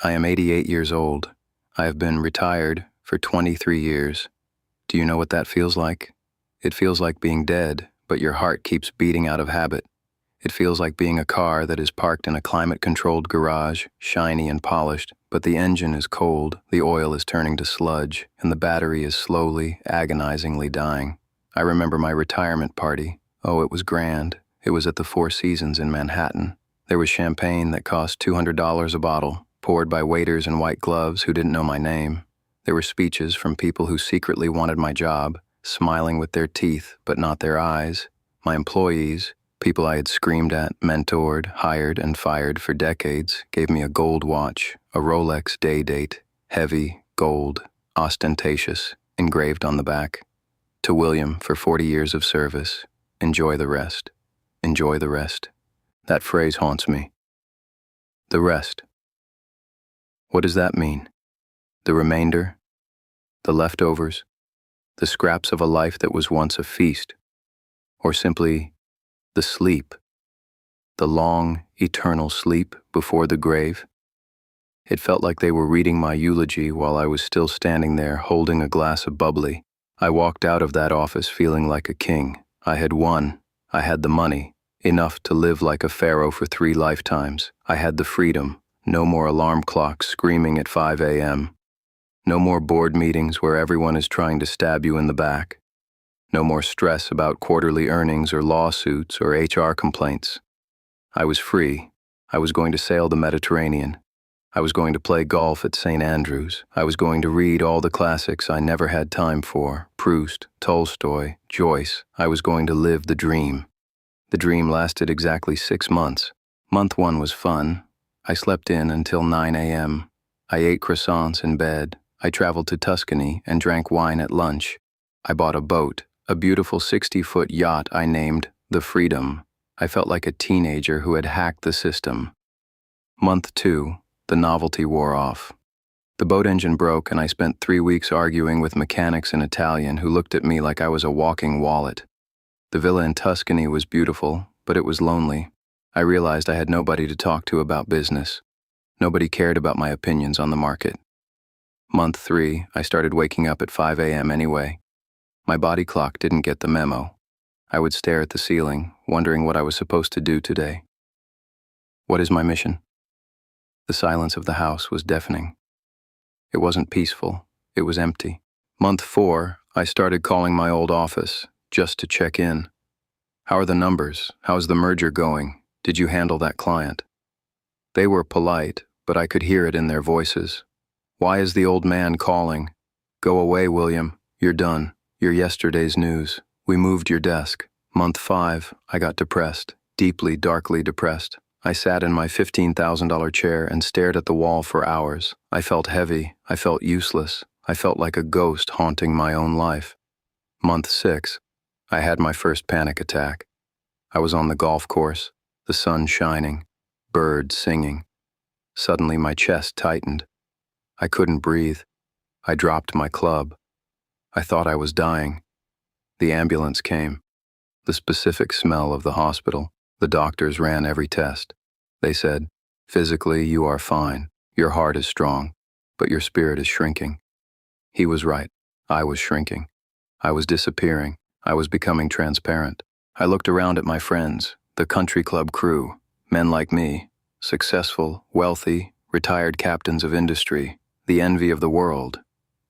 I am 88 years old. I have been retired for 23 years. Do you know what that feels like? It feels like being dead, but your heart keeps beating out of habit. It feels like being a car that is parked in a climate-controlled garage, shiny and polished, but the engine is cold, the oil is turning to sludge, and the battery is slowly, agonizingly dying. I remember my retirement party. Oh, it was grand. It was at the Four Seasons in Manhattan. There was champagne that cost $200 a bottle, poured by waiters in white gloves who didn't know my name. There were speeches from people who secretly wanted my job, smiling with their teeth but not their eyes. My employees, people I had screamed at, mentored, hired, and fired for decades, gave me a gold watch, a Rolex day date, heavy, gold, ostentatious, engraved on the back. To William, for 40 years of service, enjoy the rest. Enjoy the rest. That phrase haunts me. The rest. What does that mean? The remainder? The leftovers? The scraps of a life that was once a feast? Or simply the sleep? The long, eternal sleep before the grave? It felt like they were reading my eulogy while I was still standing there holding a glass of bubbly. I walked out of that office feeling like a king. I had won. I had the money, enough to live like a pharaoh for 3 lifetimes. I had the freedom. No more alarm clocks screaming at 5 a.m. No more board meetings where everyone is trying to stab you in the back. No more stress about quarterly earnings or lawsuits or HR complaints. I was free. I was going to sail the Mediterranean. I was going to play golf at St. Andrews. I was going to read all the classics I never had time for, Proust, Tolstoy, Joyce. I was going to live the dream. The dream lasted exactly 6 months. Month 1 was fun. I slept in until 9 a.m. I ate croissants in bed. I traveled to Tuscany and drank wine at lunch. I bought a boat, a beautiful 60-foot yacht I named the Freedom. I felt like a teenager who had hacked the system. Month 2, the novelty wore off. The boat engine broke and I spent 3 weeks arguing with mechanics in Italian who looked at me like I was a walking wallet. The villa in Tuscany was beautiful, but it was lonely. I realized I had nobody to talk to about business. Nobody cared about my opinions on the market. Month 3, I started waking up at 5 a.m. anyway. My body clock didn't get the memo. I would stare at the ceiling, wondering what I was supposed to do today. What is my mission? The silence of the house was deafening. It wasn't peaceful. It was empty. Month 4, I started calling my old office, just to check in. How are the numbers? How's the merger going? Did you handle that client? They were polite, but I could hear it in their voices. Why is the old man calling? Go away, William. You're done. You're yesterday's news. We moved your desk. Month 5, I got depressed, deeply, darkly depressed. I sat in my $15,000 chair and stared at the wall for hours. I felt heavy. I felt useless. I felt like a ghost haunting my own life. Month 6, I had my first panic attack. I was on the golf course, the sun shining, birds singing. Suddenly my chest tightened. I couldn't breathe. I dropped my club. I thought I was dying. The ambulance came. The specific smell of the hospital. The doctors ran every test. They said, physically you are fine. Your heart is strong, but your spirit is shrinking. He was right. I was shrinking. I was disappearing. I was becoming transparent. I looked around at my friends, the country club crew, men like me, successful, wealthy, retired captains of industry, the envy of the world.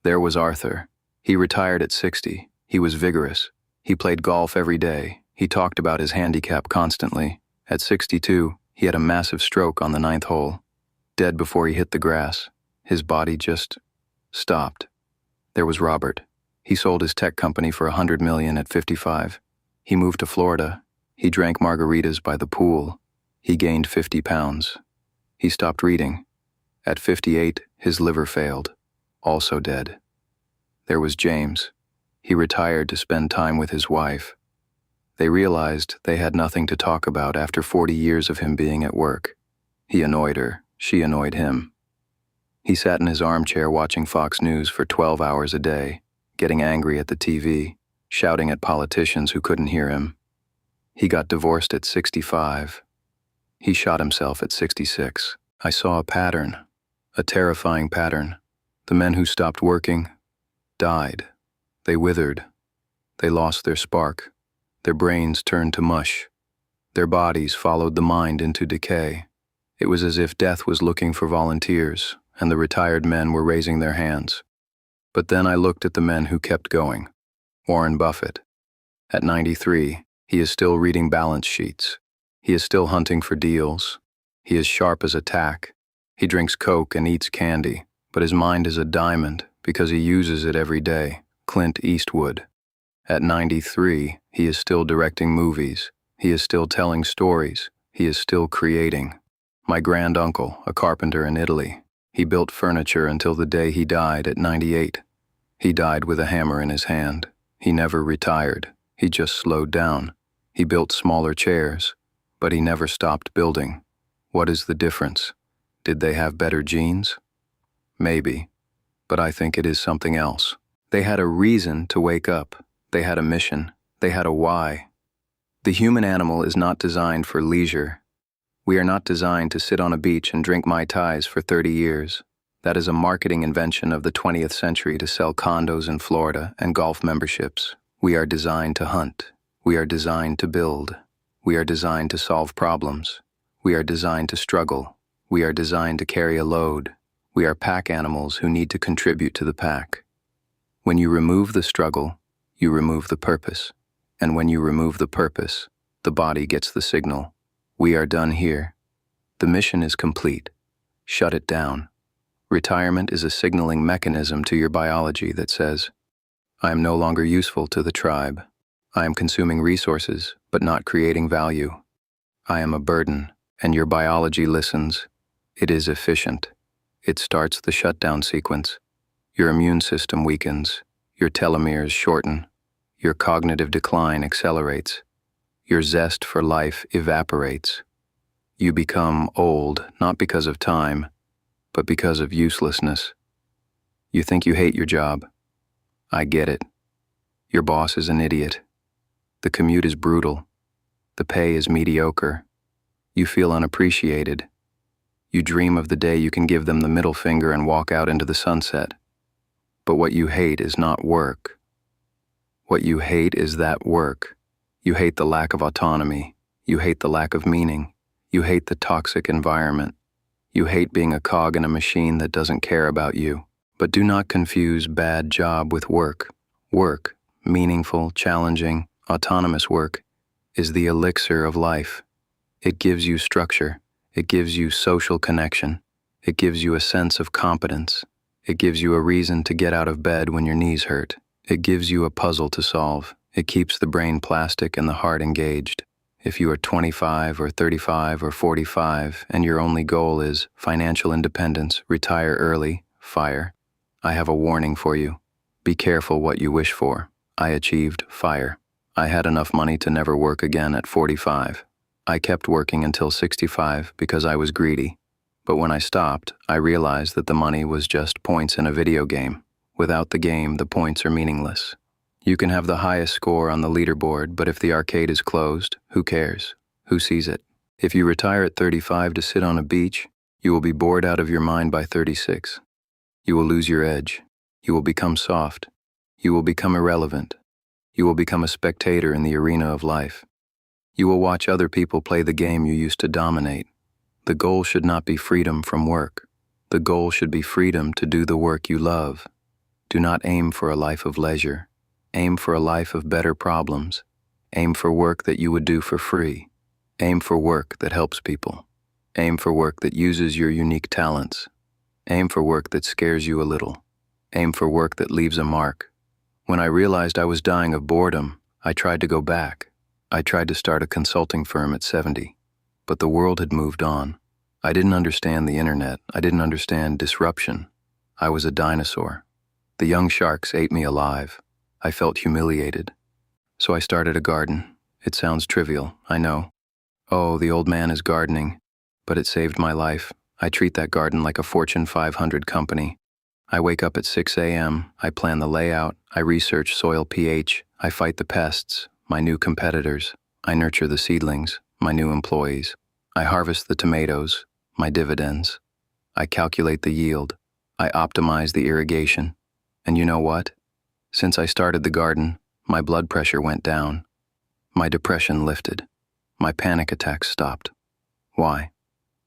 There was Arthur. He retired at 60. He was vigorous. He played golf every day. He talked about his handicap constantly. At 62, he had a massive stroke on the 9th hole. Dead before he hit the grass. His body just stopped. There was Robert. He sold his tech company for $100 million at 55. He moved to Florida. He drank margaritas by the pool. He gained 50 pounds. He stopped reading. At 58, his liver failed. Also dead. There was James. He retired to spend time with his wife. They realized they had nothing to talk about after 40 years of him being at work. He annoyed her. She annoyed him. He sat in his armchair watching Fox News for 12 hours a day, getting angry at the TV, shouting at politicians who couldn't hear him. He got divorced at 65. He shot himself at 66. I saw a pattern. A terrifying pattern. The men who stopped working died. They withered. They lost their spark. Their brains turned to mush. Their bodies followed the mind into decay. It was as if death was looking for volunteers, and the retired men were raising their hands. But then I looked at the men who kept going. Warren Buffett. At 93, he is still reading balance sheets. He is still hunting for deals. He is sharp as a tack. He drinks Coke and eats candy, but his mind is a diamond because he uses it every day. Clint Eastwood. At 93, he is still directing movies. He is still telling stories. He is still creating. My granduncle, a carpenter in Italy, he built furniture until the day he died at 98. He died with a hammer in his hand. He never retired. He just slowed down. He built smaller chairs, but he never stopped building. What is the difference? Did they have better genes? Maybe, but I think it is something else. They had a reason to wake up. They had a mission. They had a why. The human animal is not designed for leisure. We are not designed to sit on a beach and drink Mai Tais for 30 years. That is a marketing invention of the 20th century to sell condos in Florida and golf memberships. We are designed to hunt. We are designed to build. We are designed to solve problems. We are designed to struggle. We are designed to carry a load. We are pack animals who need to contribute to the pack. When you remove the struggle, you remove the purpose. And when you remove the purpose, the body gets the signal. We are done here. The mission is complete. Shut it down. Retirement is a signaling mechanism to your biology that says, I am no longer useful to the tribe. I am consuming resources, but not creating value. I am a burden, and your biology listens. It is efficient. It starts the shutdown sequence. Your immune system weakens. Your telomeres shorten. Your cognitive decline accelerates. Your zest for life evaporates. You become old, not because of time, but because of uselessness. You think you hate your job. I get it. Your boss is an idiot. The commute is brutal. The pay is mediocre. You feel unappreciated. You dream of the day you can give them the middle finger and walk out into the sunset. But what you hate is not work. What you hate is that work. You hate the lack of autonomy. You hate the lack of meaning. You hate the toxic environment. You hate being a cog in a machine that doesn't care about you. But do not confuse bad job with work. Work, meaningful, challenging, autonomous work, is the elixir of life. It gives you structure. It gives you social connection. It gives you a sense of competence. It gives you a reason to get out of bed when your knees hurt. It gives you a puzzle to solve. It keeps the brain plastic and the heart engaged. If you are 25 or 35 or 45 and your only goal is financial independence, retire early, fire, I have a warning for you. Be careful what you wish for. I achieved fire. I had enough money to never work again at 45. I kept working until 65 because I was greedy. But when I stopped, I realized that the money was just points in a video game. Without the game, the points are meaningless. You can have the highest score on the leaderboard, but if the arcade is closed, who cares? Who sees it? If you retire at 35 to sit on a beach, you will be bored out of your mind by 36. You will lose your edge. You will become soft. You will become irrelevant. You will become a spectator in the arena of life. You will watch other people play the game you used to dominate. The goal should not be freedom from work. The goal should be freedom to do the work you love. Do not aim for a life of leisure. Aim for a life of better problems. Aim for work that you would do for free. Aim for work that helps people. Aim for work that uses your unique talents. Aim for work that scares you a little. Aim for work that leaves a mark. When I realized I was dying of boredom, I tried to go back. I tried to start a consulting firm at 70, but the world had moved on. I didn't understand the internet. I didn't understand disruption. I was a dinosaur. The young sharks ate me alive. I felt humiliated. So I started a garden. It sounds trivial, I know. Oh, the old man is gardening, but it saved my life. I treat that garden like a Fortune 500 company. I wake up at 6 a.m., I plan the layout, I research soil pH, I fight the pests, my new competitors, I nurture the seedlings, my new employees, I harvest the tomatoes, my dividends. I calculate the yield. I optimize the irrigation. And you know what? Since I started the garden, my blood pressure went down. My depression lifted. My panic attacks stopped. Why?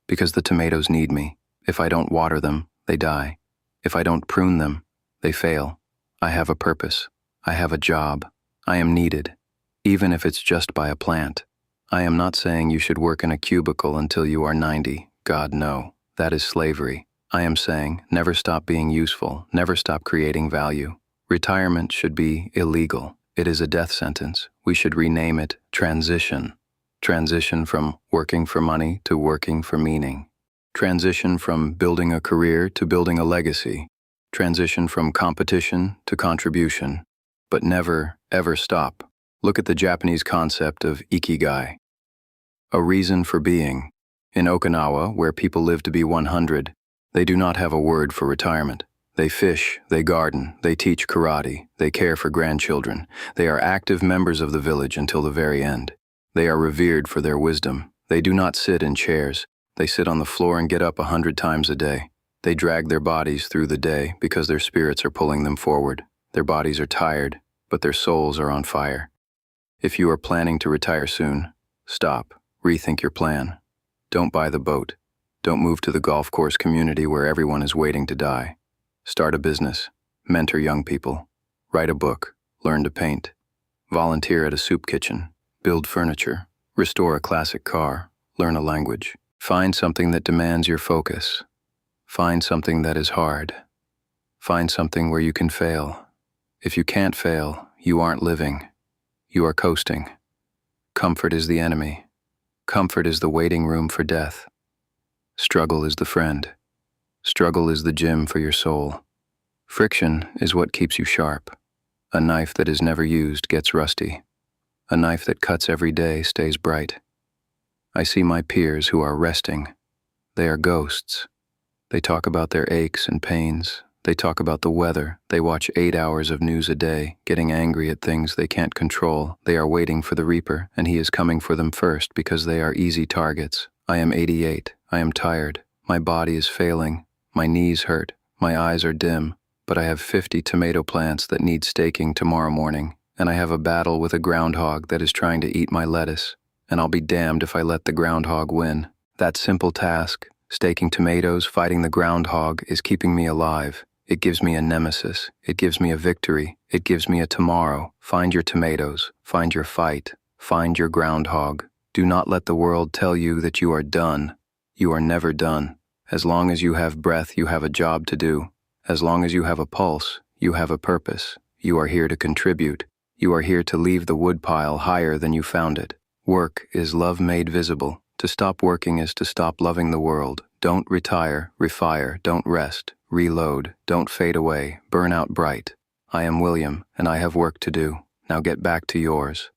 Because the tomatoes need me. If I don't water them, they die. If I don't prune them, they fail. I have a purpose. I have a job. I am needed, even if it's just by a plant. I am not saying you should work in a cubicle until you are 90. God, no. That is slavery. I am saying never stop being useful, never stop creating value. Retirement should be illegal. It is a death sentence. We should rename it transition. Transition from working for money to working for meaning. Transition from building a career to building a legacy. Transition from competition to contribution. But never, ever stop. Look at the Japanese concept of ikigai. A reason for being. In Okinawa, where people live to be 100, they do not have a word for retirement. They fish, they garden, they teach karate, they care for grandchildren. They are active members of the village until the very end. They are revered for their wisdom. They do not sit in chairs. They sit on the floor and get up 100 times a day. They drag their bodies through the day because their spirits are pulling them forward. Their bodies are tired, but their souls are on fire. If you are planning to retire soon, stop, rethink your plan. Don't buy the boat. Don't move to the golf course community where everyone is waiting to die. Start a business, mentor young people, write a book, learn to paint, volunteer at a soup kitchen, build furniture, restore a classic car, learn a language. Find something that demands your focus. Find something that is hard. Find something where you can fail. If you can't fail, you aren't living. You are coasting. Comfort is the enemy. Comfort is the waiting room for death. Struggle is the friend. Struggle is the gym for your soul. Friction is what keeps you sharp. A knife that is never used gets rusty. A knife that cuts every day stays bright. I see my peers who are resting. They are ghosts. They talk about their aches and pains. They talk about the weather. They watch 8 hours of news a day, getting angry at things they can't control. They are waiting for the reaper, and he is coming for them first because they are easy targets. I am 88. I am tired. My body is failing. My knees hurt. My eyes are dim. But I have 50 tomato plants that need staking tomorrow morning, and I have a battle with a groundhog that is trying to eat my lettuce, and I'll be damned if I let the groundhog win. That simple task, staking tomatoes, fighting the groundhog, is keeping me alive. It gives me a nemesis. It gives me a victory. It gives me a tomorrow. Find your tomatoes. Find your fight. Find your groundhog. Do not let the world tell you that you are done. You are never done. As long as you have breath, you have a job to do. As long as you have a pulse, you have a purpose. You are here to contribute. You are here to leave the woodpile higher than you found it. Work is love made visible. To stop working is to stop loving the world. Don't retire, refire, don't rest, reload, don't fade away, burn out bright. I am William, and I have work to do. Now get back to yours.